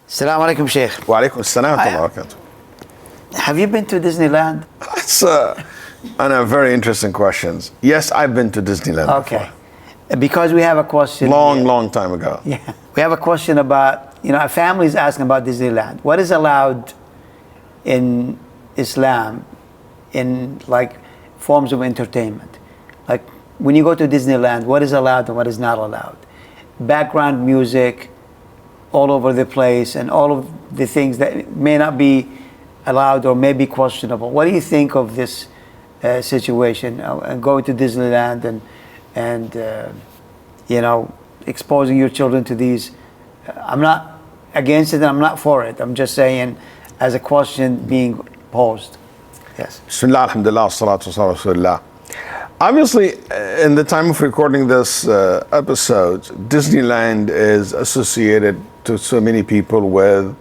Assalamu alaikum, Sheikh. Wa alaikum assalam wa rahmatullahi wa barakatuh. Have you been to Disneyland? That's very interesting questions. Yes, I've been to Disneyland Okay. Because we have a question. long time ago. Yeah. We have a question about, a family is asking about Disneyland. What is allowed in Islam in like forms of entertainment? Like when you go to Disneyland, what is allowed and what is not allowed? Background music all over the place and all of the things that may not be allowed or may be questionable. What do you think of this situation and going to Disneyland and exposing your children to these? I'm not against it and I'm not for it. I'm just saying as a question being posed. Yes. Bismillah, alhamdulillah, salatu wa rasulullah. Obviously, in the time of recording this episode, Disneyland is associated to so many people with,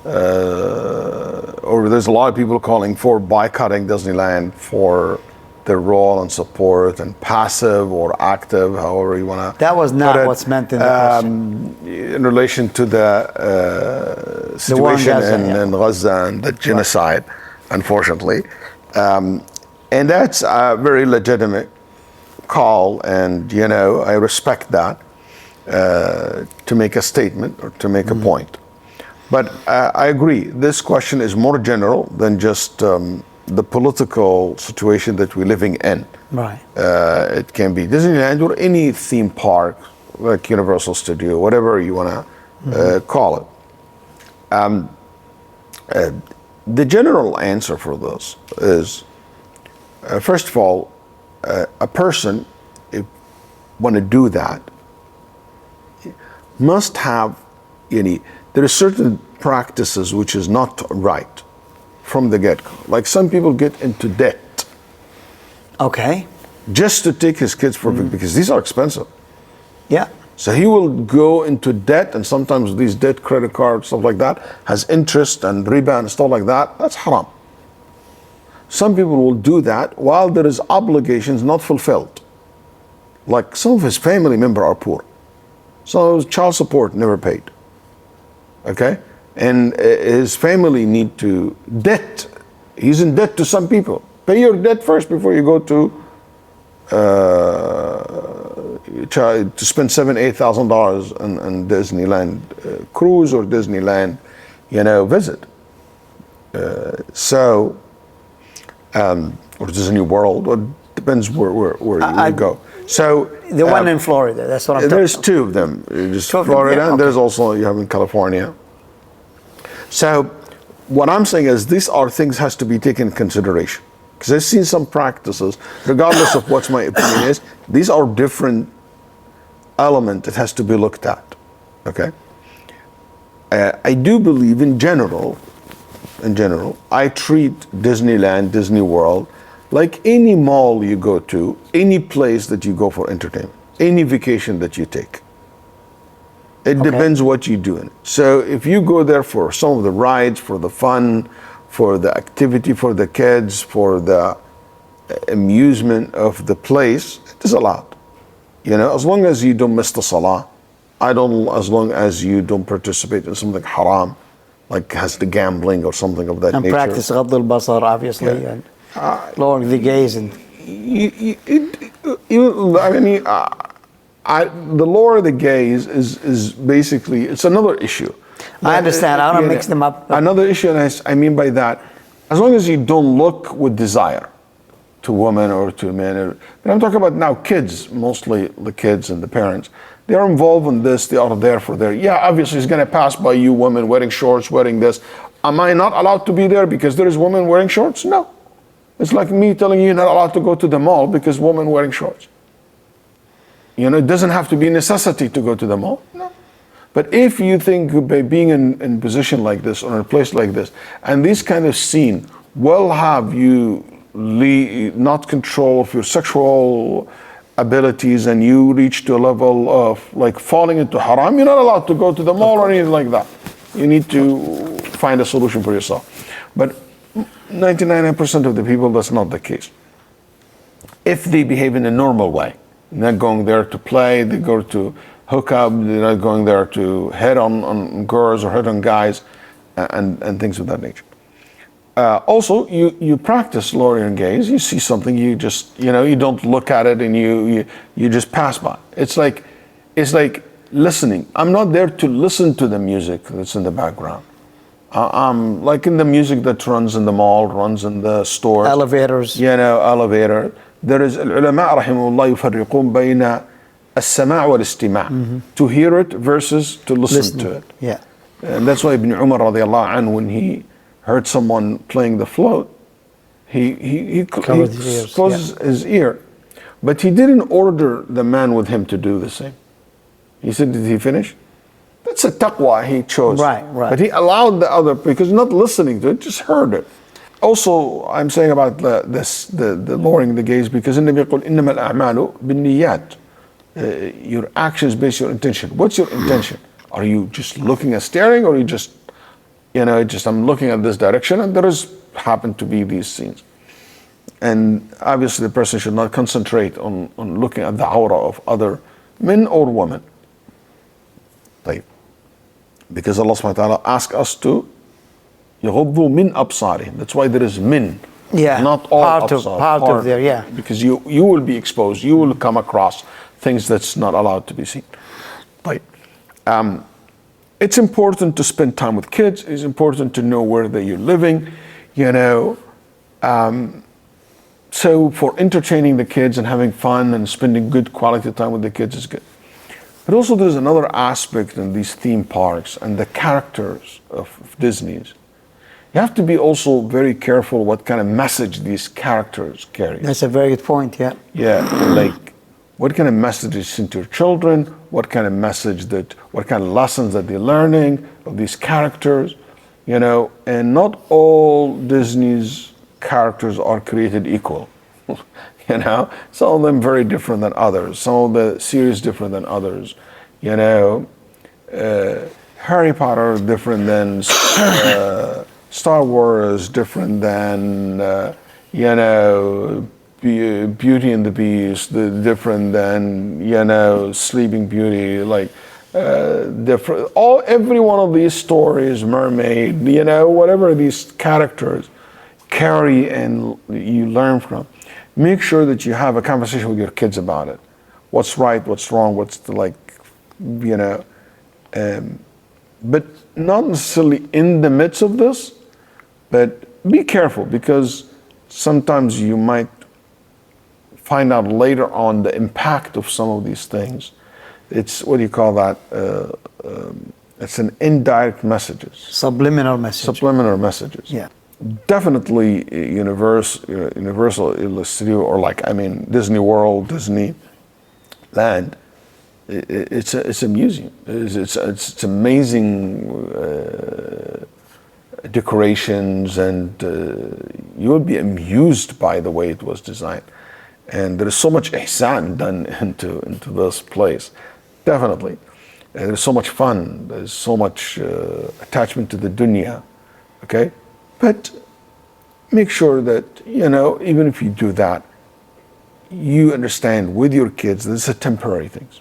or there's a lot of people calling for boycotting Disneyland for their role and support and passive or active, however you want to. That was not what's meant in the question. In relation to the situation in Gaza and the genocide, unfortunately. And that's a very legitimate call, and I respect that to make a statement or to make a point. But I agree, this question is more general than just the political situation that we're living in. Right. It can be Disneyland or any theme park, like Universal Studio, whatever you want to call it. The general answer for this is, first of all, a person, if want to do that, must have, there are certain practices which is not right from the get-go. Like some people get into debt. Okay. Just to take his kids for because these are expensive. Yeah. So he will go into debt, and sometimes these debt, credit cards, stuff like that, has interest and riba and stuff like that. That's haram. Some people will do that while there is obligations not fulfilled. Like some of his family members are poor. So his child support never paid. Okay? And his family need to debt. He's in debt to some people. Pay your debt first before you go to spend $7,000-8,000 on Disneyland cruise or Disneyland, visit. Or Disney World, or depends where you go. So the one in Florida, that's what I'm talking about. There's two of them, just Florida, and there's also you have in California. So what I'm saying is these are things has to be taken into consideration. Because I've seen some practices, regardless of what my opinion is, these are different elements that has to be looked at. Okay? I do believe in general, I treat Disneyland, Disney World, like any mall you go to, any place that you go for entertainment, any vacation that you take. It depends what you do in it. So if you go there for some of the rides, for the fun, for the activity for the kids, for the amusement of the place, it is allowed. As long as you don't miss the salah, as long as you don't participate in something haram, like has the gambling or something of that nature. And practice Ghadd al-Basar, obviously, and lowering the gaze. And the lower the gaze is basically, it's another issue. I understand, I don't mix them up. Another issue, and I mean by that, as long as you don't look with desire to women or to men, but I'm talking about now kids, mostly the kids and the parents, they are involved in this, they are there for their, obviously it's going to pass by you women wearing shorts, wearing this. Am I not allowed to be there because there is women wearing shorts? No. It's like me telling you you're not allowed to go to the mall because women wearing shorts. It doesn't have to be a necessity to go to the mall. No. But if you think by being in a position like this or in a place like this, and this kind of scene will have you not control of your sexual abilities and you reach to a level of like falling into haram, you're not allowed to go to the mall or anything like that. You need to find a solution for yourself. But 99% of the people, that's not the case. If they behave in a normal way, not going there to play, they go to hook up. They're not going there to hit on girls or hit on guys, and things of that nature. Also, you practice lowering your gaze. You see something, you just you don't look at it, and you just pass by. It's like listening. I'm not there to listen to the music that's in the background. I'm like in the music that runs in the mall, runs in the stores, elevators. Elevator. There is العلماء رحمه الله يفرقون بين السماع والاستماع. To hear it versus to listen to it. Yeah. And that's why Ibn Umar radiallahu anhu, when he heard someone playing the float, he closed his ear. But he didn't order the man with him to do the same. He said, did he finish? That's a taqwa he chose. Right. But he allowed the other, because not listening to it, just heard it. Also, I'm saying about the lowering the gaze, because in the Bible, إِنَّمَا الْأَعْمَالُ بِالنِّيَّاتِ. Your actions based your intention. What's your intention? Are you just looking and staring, or are you just, I'm looking at this direction, and there is happen to be these scenes. And obviously the person should not concentrate on looking at the aura of other men or women. Because Allah subhanahu wa ta'ala asks us to يغضوا من أبصارهم. That's why there is min. Yeah. Not all part absar. Of there, yeah. Because you will be exposed. You will come across things that's not allowed to be seen. It's important to spend time with kids. It's important to know where you're living. So for entertaining the kids and having fun and spending good quality time with the kids is good. But also there's another aspect in these theme parks and the characters of Disney's. You have to be also very careful what kind of message these characters carry. That's a very good point, yeah. Yeah, like what kind of message is sent to your children, what kind of what kind of lessons that they're learning of these characters, and not all Disney's characters are created equal. Some of them very different than others. Some of the series different than others. Harry Potter different than Star Wars, different than Beauty and the Beast, different than Sleeping Beauty. Different. Every one of these stories, Mermaid, whatever these characters carry and you learn from. Make sure that you have a conversation with your kids about it. What's right, what's wrong, but not necessarily in the midst of this, but be careful, because sometimes you might find out later on the impact of some of these things. It's, what do you call that? It's an indirect messages. Subliminal messages. Yeah. Definitely Universal Studio, or Disney World, Disneyland. It's a museum. It's amazing decorations, and you will be amused by the way it was designed. And there is so much ihsan done into this place. Definitely. There's so much fun. There's so much attachment to the dunya. Okay? But make sure that, even if you do that, you understand with your kids that this is temporary things.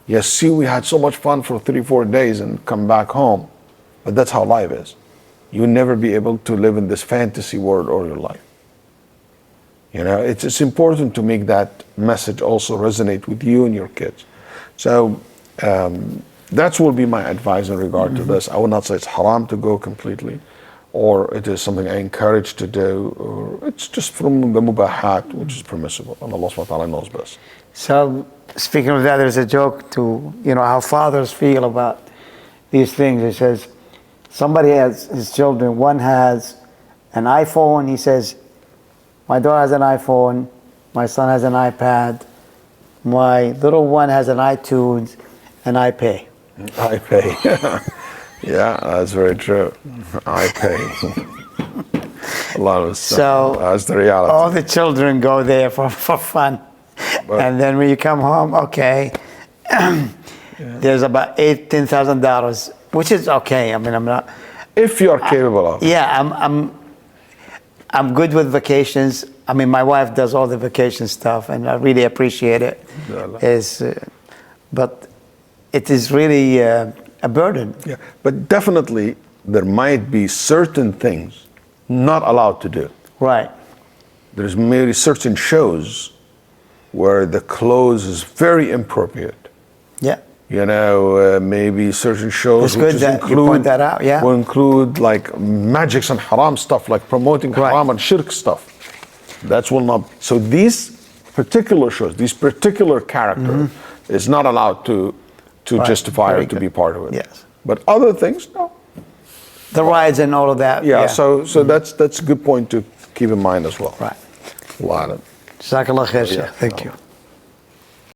Yes, see, we had so much fun for 3-4 days and come back home, but that's how life is. You'll never be able to live in this fantasy world all your life. It's important to make that message also resonate with you and your kids. So that will be my advice in regard to this. I would not say it's haram to go completely, or it is something I encourage to do, or it's just from the mubahat, which is permissible, and Allah subhanahu wa ta'ala knows best. So, speaking of that, there's a joke to, how fathers feel about these things. It says, somebody has his children, one has an iPhone, he says, my daughter has an iPhone, my son has an iPad, my little one has an iTunes, and I pay. I pay. Yeah, that's very true. I pay. A lot of stuff. So that's the reality. All the children go there for fun. But, and then when you come home, okay, there's about $10,000, which is okay. I'm not. If you're capable of it. Yeah, I'm good with vacations. My wife does all the vacation stuff, and I really appreciate it. But it is really a burden. Yeah, but definitely there might be certain things not allowed to do. Right. There's maybe certain shows where the clothes is very inappropriate. Yeah. You know, maybe certain shows It's good that you point that out, yeah. will include like magics and haram stuff, like promoting haram and shirk stuff. That will not. So these particular shows, these particular character is not allowed to justify or to be part of it. Yes. But other things, no. The rides and all of that. Yeah. So that's a good point to keep in mind as well. Right. A lot of. Jazakallah khair, Sheikh. Thank you.